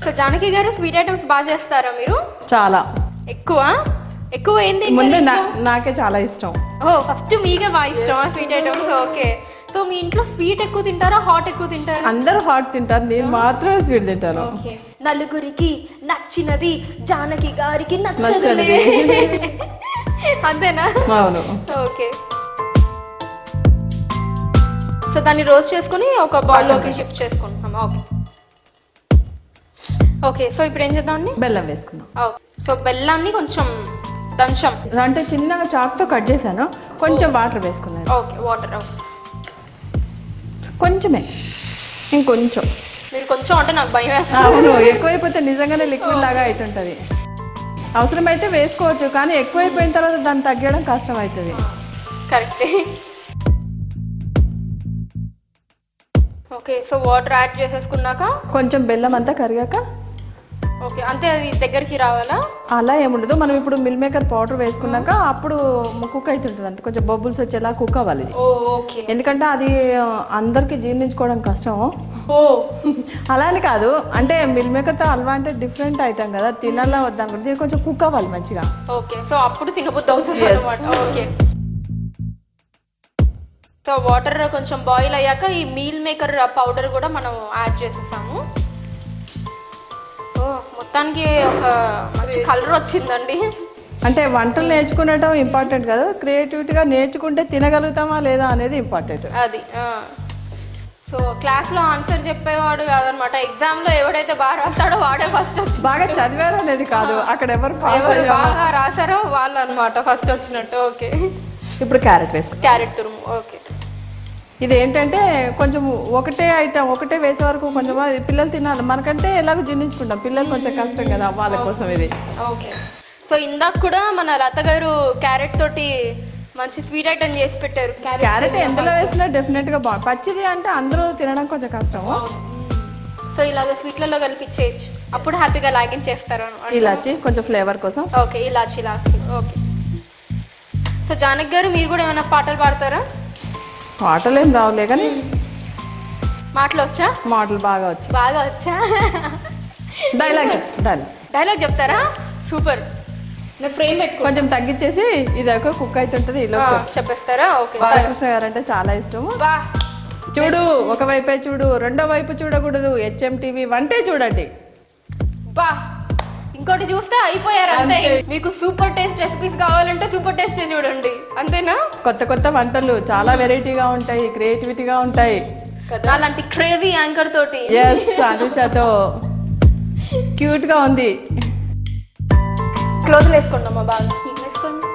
So Janaki గారు sweet items బాగా చేస్తారా మీరు? చాలా ఎక్కువ ఏంటి ముందు నాకే చాలా ఇష్టం. ఓ ఫస్ట్ మీకే బాగా ఇష్టం స్వీట్ ఐటమ్స్. ఓకే, సో మీ ఇంట్లో స్వీట్ ఎక్కువ తింటారా హాట్ ఎక్కువ తింటారా? అందరూ హాట్ తింటారు, నేను మాత్రమే స్వీట్ తింటాను. ఓకే, నలుగురికి నచ్చినది జానకి గారికి నచ్చదు అంతేనా? అవును. ఓకే, సో దాన్ని రోస్ట్ చేసుకుని ఒక బౌల్లోకి షిఫ్ట్ చేసుకుంటాం. ఓకే ఓకే, సో ఇప్పుడు ఏం చేద్దామండి? బెల్లం వేసుకుందాం. సో బెల్లాన్ని కొంచెం దంచం అంటే చిన్నగా చాక్తో కట్ చేశాను, కొంచెం వాటర్ వేసుకున్నాను. ఓకే, వాటర్ కొంచెమే, ఇంకొంచెం. మీరు కొంచెం అంటే నాకు భయం వేస్తుంది. అవును, ఎక్కువైపోతే నిజంగానే లిక్విడ్ లాగా అవుతుంటుంది. అవసరమైతే వేసుకోవచ్చు, కానీ ఎక్కువైపోయిన తర్వాత దాన్ని తగ్గడం కష్టం అవుతుంది. కరెక్టే. ఓకే, సో వాటర్ యాడ్ చేసేసుకున్నాక కొంచెం బెల్లం అంతా కరిగాక ఓకే, అంతే. అది దగ్గరికి రావాలా? అలా ఏముండదు, మనం ఇప్పుడు మిల్ మేకర్ పౌడర్ వేసుకున్నాక అప్పుడు కుక్ అవుతుంటుంది, అంటే కొంచెం బబుల్స్ వచ్చేలా కుక్ అవ్వాలి ఇది. ఓకే, ఎందుకంటే అది అందరికి జీర్ణించుకోవడం కష్టం. ఓ అలా అని కాదు, అంటే మిల్ మేకర్తో హల్వా అంటే డిఫరెంట్ ఐటమ్ కదా, తినాలా వద్దాం, దీనికి కొంచెం కుక్ అవ్వాలి మంచిగా. ఓకే, సో అప్పుడు తినబుద్ధి అవుతుంది అన్నమాట. ఓకే, సో వాటర్ కొంచెం బాయిల్ అయ్యాక ఈ మీల్ మేకర్ పౌడర్ కూడా మనం యాడ్ చేసేసాము. ఓ మొత్తానికి ఒక మంచి కలర్ వచ్చిందండి. అంటే వంటలు నేర్చుకునడం ఇంపార్టెంట్ కాదు, క్రియేటివిటీగా నేర్చుకుంటే తినగలుగుతామా లేదా అనేది ఇంపార్టెంట్. అది సో క్లాస్లో ఆన్సర్ చెప్పేవాడు కాదనమాట, ఎగ్జామ్లో ఎవడైతే బాగా రాస్తాడో వాడే ఫస్ట్ వచ్చి. బాగా చదివారు అనేది కాదు, అక్కడ ఎవరు బాగా రాశారో వాళ్ళు అనమాట ఫస్ట్ వచ్చినట్టు. ఓకే, ఇప్పుడు క్యారెట్ వేసుకో. క్యారెట్ తురుము. ఓకే, ఇది ఏంటంటే కొంచెం ఒకటే ఐటమ్ ఒకటే వేసే వరకు కొంచెం పిల్లలు తినాలి, మనకంటే ఎలాగో జీర్ణించుకుంటాం, పిల్లలు కొంచెం కష్టం కదా వాళ్ళ కోసం ఇది. ఓకే, సో ఇందాక కూడా మన లత గారు క్యారెట్ తోటి మంచి స్వీట్ ఐటమ్ చేసి పెట్టారు. క్యారెట్ ఎందులో వేసినా డెఫినెట్గా బాగుంది, పచ్చిది అంటే అందరూ తినడం కొంచెం కష్టం. సో ఇలాగ స్వీట్లలో కలిపించేయచ్చు, అప్పుడు హ్యాపీగా లాగిన్ చేస్తారు. ఇలాచి కొంచెం ఫ్లేవర్ కోసం. ఓకే, ఇలాచి లాస్ట్. ఓకే, సో జానకి గారు మీరు కూడా ఏమైనా పాటలు పాడతారా? పాటలు ఏం రావులే, కానీ మాటలు వచ్చా? మాటలు బాగా వచ్చా. డైలాగ్ చెప్తారా? సూపర్. నేను ఫ్రేమ్ పెట్టుకో, కొంచెం తగ్గించేసి ఇది ఒక కుక్ అవుతుంటది, ఇలా చెప్పేస్తారా? ఓకే, బాలకృష్ణ గారు అంటే చాలా ఇష్టము. చూడు ఒకవైపే చూడు, రెండో వైపు చూడకూడదు, HMTV వంటే చూడండి. బా, ఇంకోటి చూస్తే అయిపోయారు అంతే. మీకు సూపర్ టేస్ట్ రెసిపీస్ కావాలంటే సూపర్ టేస్ట్ చూడండి, అంతేనా? కొత్త కొత్త వంటలు చాలా వెరైటీగా ఉంటాయి, క్రియేటివిటీగా ఉంటాయి. అలాంటి క్రేజీ యాంకర్ తోటి అనుషతో క్యూట్ గా ఉంది. క్లోజ్ వేసుకోండి అమ్మా, బాగా వేసుకోండి.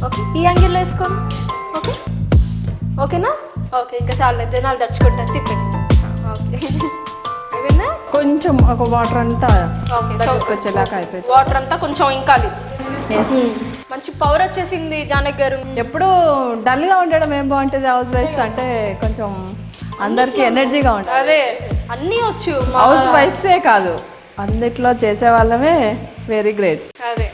ఓకే, ఈ యాంగిల్లో వేసుకోండి. ఓకే, ఓకేనా? ఓకే, ఇంకా చాలా జనాలు దడుచుకుంటారు, తిప్పండి. ఓకే, కొంచెం ఒక వాటర్ అంతా వచ్చేలాగా అయిపోయింది. వాటర్ అంతా కొంచెం ఇంకాలి. మంచి పవర్ వచ్చేసింది జానకి గారు. ఎప్పుడు డల్ గా ఉండడం ఏం బాగుంటుంది, హౌస్ వైఫ్స్ అంటే కొంచెం అందరికి ఎనర్జీగా ఉంటుంది. అదే అన్నీ వచ్చు, హౌస్ వైఫ్సే కాదు అన్నిట్లో చేసే వాళ్ళమే వెరీ గ్రేట్. అదే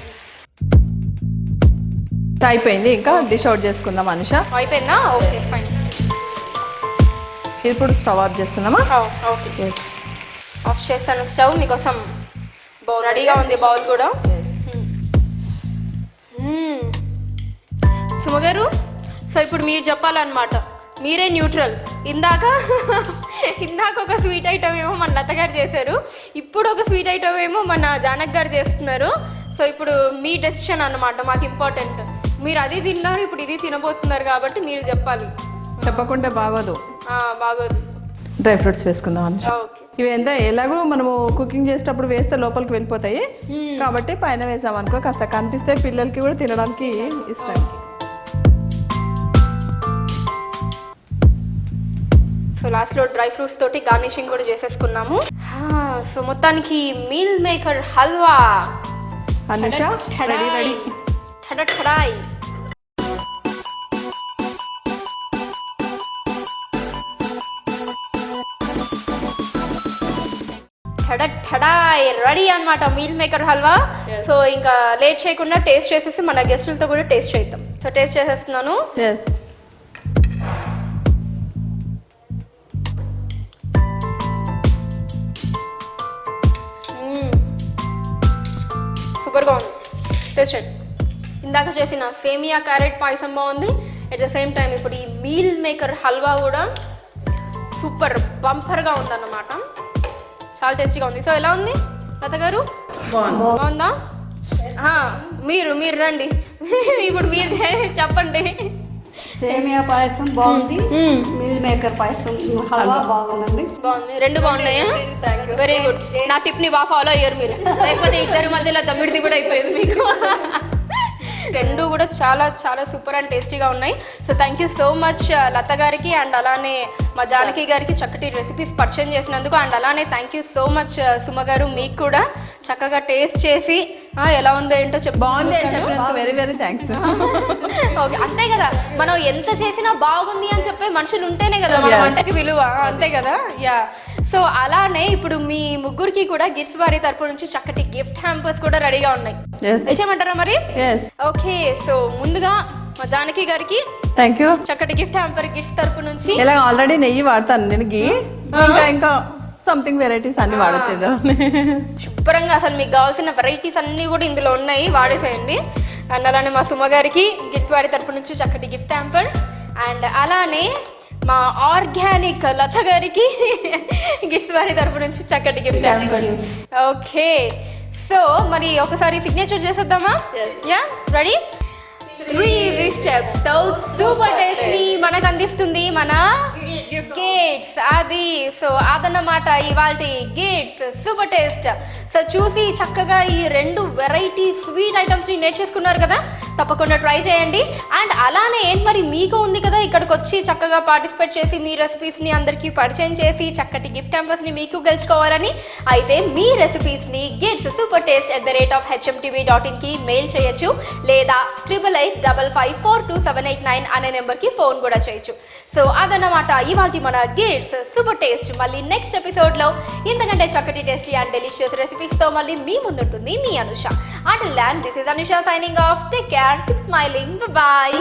అయిపోయింది, ఇంకా డిష్ అవుట్ చేసుకుందాం. అనుష అయిపోయిందా? Okay, fine. ఇప్పుడు స్టవ్ ఆఫ్ చేసుకుందామా? ఓకే, ఆఫ్ చేస్తాను స్టవ్. మీకోసం బౌల్ రెడీగా ఉంది, బౌల్ కూడా. సుమ గారు, సో ఇప్పుడు మీరు చెప్పాలన్నమాట, మీరే న్యూట్రల్. ఇందాక ఒక స్వీట్ ఐటమ్ ఏమో మన లత గారు చేశారు, ఇప్పుడు ఒక స్వీట్ ఐటమ్ ఏమో మన జానక్ గారు చేస్తున్నారు. సో ఇప్పుడు మీ డెసిషన్ అన్నమాట, మాకు ఇంపార్టెంట్. మీరు అది తిన్నారు, ఇప్పుడు ఇది తినబోతున్నారు, కాబట్టి మీరు చెప్పాలి. చెప్పకుంటే బాగోదు. డ్రై ఫ్రూట్స్ వేసుకుందాం అనుష. ఇవి ఎంత ఎలాగో మనము కుకింగ్ చేసేటప్పుడు వేస్తే లోపలికి వెళ్ళిపోతాయి, కాబట్టి పైన వేసామనుకో కాస్త కనిపిస్తే పిల్లలకి కూడా తినడానికి ఇష్టం. సో లాస్ట్లో డ్రై ఫ్రూట్స్ తోటి గార్నిషింగ్ కూడా చేసేసుకున్నాము. సో మొత్తానికి meal maker halwa Anusha ready. ఠడాయ్. రెడీ అన్నమాట మీల్ మేకర్ హల్వా. సో ఇంకా లేట్ చేయకుండా టేస్ట్ చేసేసి మన గెస్టులతో కూడా టేస్ట్ చేద్దాం. సో టేస్ట్ చేసేస్తున్నాను. సూపర్గా ఉంది. టేస్ట్ చేయండి. ఇందాక చేసిన సేమియా క్యారెట్ పాయసం బాగుంది. అట్ ద సేమ్ టైం ఇప్పుడు ఈ మీల్ మేకర్ హల్వా కూడా సూపర్ బంపర్గా ఉందన్నమాట. చాలా టేస్టీగా ఉంది. సో ఎలా ఉంది లత గారు? బాగుందా? మీరు రండి ఇప్పుడు మీరు చెప్పండి. సేమియా పాయసం బాగుంది, మీల్ మేకర్ పాయసం హల్వా బాగుందండి. బాగుంది, రెండు బాగున్నాయా? Very good. నా టిప్ ని బాగా ఫాలో అయ్యారు మీరు, లేకపోతే ఇద్దరి మధ్యలో తమ్మిడిది కూడా అయిపోయేది మీకు. రెండు కూడా చాలా చాలా సూపర్ అండ్ టేస్టీగా ఉన్నాయి. So thank you so much Lata గారికి అండ్ అలానే మా జానకి గారికి చక్కటి రెసిపీస్ పరిచయం చేసినందుకు. అండ్ అలానే thank you so much Suma గారు, మీకు కూడా చక్కగా టేస్ట్ చేసి ఎలా ఉందో ఏంటో బాగుంది వెరీ వెరీ థ్యాంక్స్. ఓకే, అంతే కదా, మనం ఎంత చేసినా బాగుంది అని చెప్పే మనుషులు ఉంటేనే కదా మన వంటకి విలువ, అంతే కదా. యా, సో అలానే ఇప్పుడు మీ ముగ్గురికి కూడా గిఫ్ట్స్ వారి తరపు నుంచి చక్కటి గిఫ్ట్ హ్యాంపర్స్ కూడా రెడీగా ఉన్నాయి. ఇచ్చేయమంటారా మరి? ఓకే, సో ముందుగా మా జానకి గారికి థ్యాంక్ యూ. చక్కటి గిఫ్ట్ హ్యాంపర్ గిఫ్ట్ తరపు నుంచి. ఇలా ఆల్రెడీ నెయ్యి వాడతాను నేను, ఇంకా సంథింగ్ వెరైటీస్ అన్ని వాడొచ్చేదా. శుభ్రంగా అసలు మీకు కావాల్సిన వెరైటీస్ అన్నీ కూడా ఇందులో ఉన్నాయి, వాడేసేయండి. అండ్ అలానే మా సుమ గారికి గిఫ్ట్స్ వారి తరపు నుంచి చక్కటి గిఫ్ట్ హ్యాంపర్. అండ్ అలానే మా ఆర్గానిక్ లత గారికి గిఫ్ట్స్ వారి తరపు నుంచి చక్కటి గిఫ్ట్ హ్యాంపర్. ఓకే, సో మరి ఒకసారి సిగ్నేచర్ చేసేద్దామా? Yeah, ready? 3 స్టెప్స్ తో సూపర్ టేస్టీ మనకు అందిస్తుంది మన గేట్స్. అది సో అదన్నమాట ఇవాల్టి గేట్స్ సూపర్ టేస్ట్. సో చూసి చక్కగా ఈ 2 వెరైటీ స్వీట్ ఐటమ్స్ని నేర్చేసుకున్నారు కదా, తప్పకుండా ట్రై చేయండి. అండ్ అలానే ఏంటి మరి మీకు ఉంది కదా ఇక్కడికి వచ్చి చక్కగా పార్టిసిపేట్ చేసి మీ రెసిపీస్ని అందరికీ పరిచయం చేసి చక్కటి గిఫ్ట్ హ్యాంపర్స్ని మీకు గెలుచుకోవాలని, అయితే మీ రెసిపీస్ని gets super taste @hmtv.in mail చేయొచ్చు, లేదా 8855542789 అనే నెంబర్కి ఫోన్ కూడా చేయొచ్చు. సో అదన్నమాట ఇవాల్టి మన గేట్స్ సూపర్ టేస్ట్. మళ్ళీ నెక్స్ట్ ఎపిసోడ్లో ఇంతకంటే చక్కటి టేస్టీ అండ్ డెలిషియస్ రెసిపీస్తో మళ్ళీ మీ ముందుంటుంది మీ Anusha. Until then, this is Anusha signing off. Take care, keep smiling, bye bye.